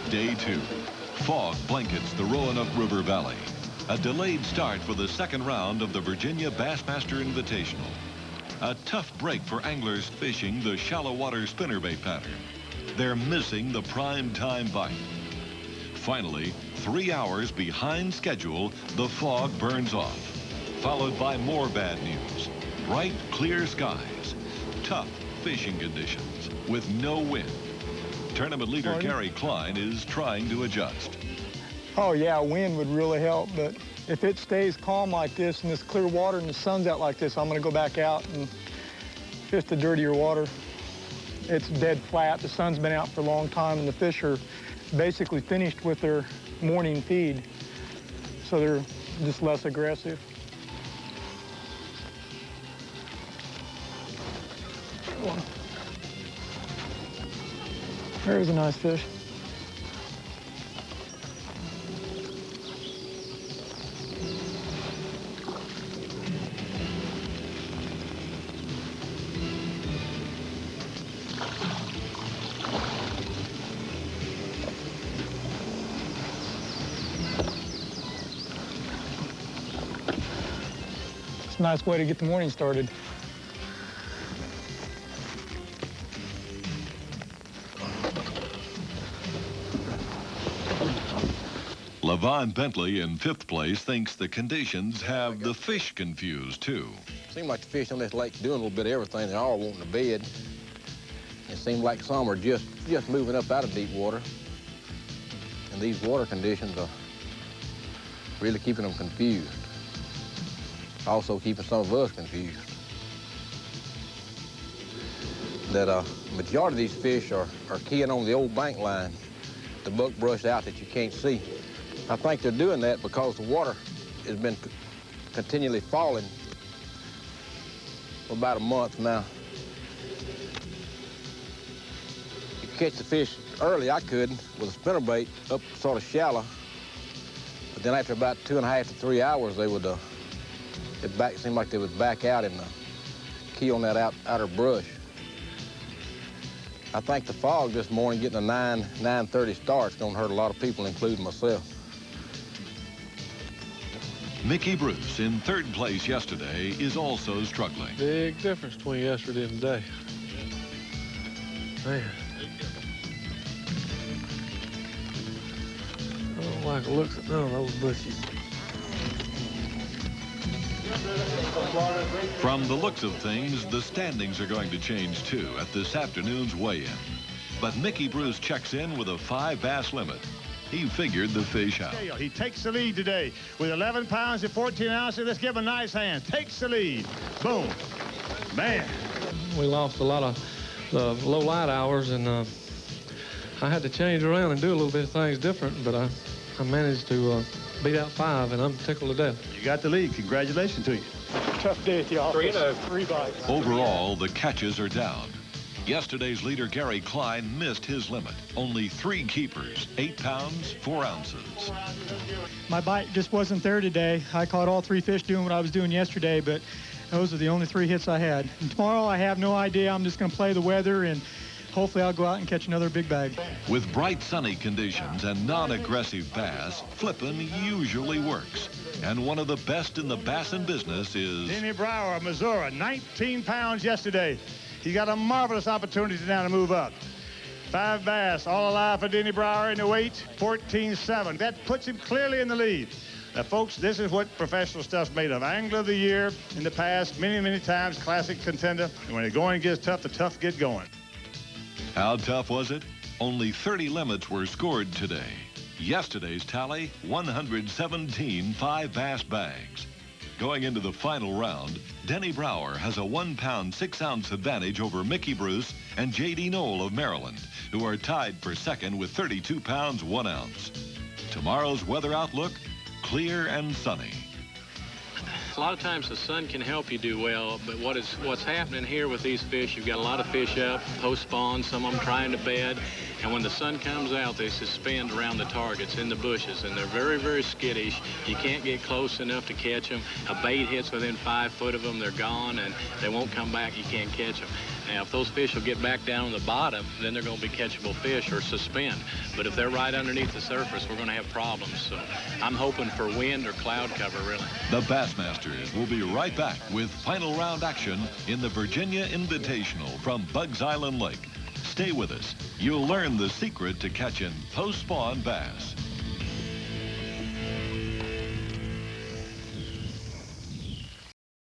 Day 2. Fog blankets the Roanoke River Valley. A delayed start for the second round of the Virginia Bassmaster Invitational. A tough break for anglers fishing the shallow water spinnerbait pattern. They're missing the prime time bite. Finally, 3 hours behind schedule, the fog burns off, followed by more bad news. Bright, clear skies, tough fishing conditions with no wind. Tournament leader Gary Klein is trying to adjust. Oh yeah, wind would really help, but if it stays calm like this and this clear water and the sun's out like this, I'm gonna go back out and fish the dirtier water. It's dead flat. The sun's been out for a long time and the fish are basically finished with their morning feed, so they're just less aggressive. There's a nice fish. It's a nice way to get the morning started. Levon Bentley in 5th place thinks the conditions have the fish confused too. Seems like the fish on this lake's doing a little bit of everything. They're all wanting to bed. It seems like some are just moving up out of deep water. And these water conditions are really keeping them confused. Also keeping some of us confused. That majority of these fish are keying on the old bank line, the buckbrush out that you can't see. I think they're doing that because the water has been continually falling for about a month now. You catch the fish early, I could, with a spinnerbait up sort of shallow. But then after about 2.5 to 3 hours, they would, it seemed like they would back out and key on that outer brush. I think the fog this morning, getting a 9:30 start, is going to hurt a lot of people, including myself. Mickey Bruce in 3rd place yesterday is also struggling. Big difference between yesterday and today. Man. I don't like the looks of none of those bushes. From the looks of things, the standings are going to change too at this afternoon's weigh-in. But Mickey Bruce checks in with a 5 bass limit. He figured the fish out. He takes the lead today with 11 pounds and 14 ounces. Let's give him a nice hand. Takes the lead. Boom. Man. We lost a lot of the low light hours, and I had to change around and do a little bit of things different, but I managed to beat out 5, and I'm tickled to death. You got the lead. Congratulations to you. Tough day at the office. 3 bites. Overall, the catches are down. Yesterday's leader, Gary Klein, missed his limit. Only 3 keepers, 8 pounds, 4 ounces. My bite just wasn't there today. I caught all 3 fish doing what I was doing yesterday, but those are the only 3 hits I had. And tomorrow, I have no idea. I'm just going to play the weather, and hopefully I'll go out and catch another big bag. With bright sunny conditions and non-aggressive bass, flipping usually works. And one of the best in the bassin business is Denny Brower of Missouri, 19 pounds yesterday. He's got a marvelous opportunity now to move up. 5 bass, all alive for Denny Brower in the weight, 14.7. That puts him clearly in the lead. Now, folks, this is what professional stuff's made of. Angler of the year in the past, many, many times, classic contender. And when the going gets tough, the tough get going. How tough was it? Only 30 limits were scored today. Yesterday's tally, 117 5 bass bags. Going into the final round, Denny Brower has a 1 pound 6 ounce advantage over Mickey Bruce and J.D. Knoll of Maryland, who are tied for second with 32 pounds 1 ounce. Tomorrow's weather outlook, clear and sunny. A lot of times the sun can help you do well, but what's happening here with these fish, you've got a lot of fish up, post spawn, some of them trying to bed, And when the sun comes out, they suspend around the targets in the bushes, and they're very, very skittish. You can't get close enough to catch them. A bait hits within 5 foot of them, they're gone, and they won't come back. You can't catch them. Now, if those fish will get back down on the bottom, then they're going to be catchable fish or suspend. But if they're right underneath the surface, we're going to have problems. So I'm hoping for wind or cloud cover, really. The Bassmasters will be right back with final round action in the Virginia Invitational from Bugs Island Lake. Stay with us. You'll learn the secret to catching post-spawn bass.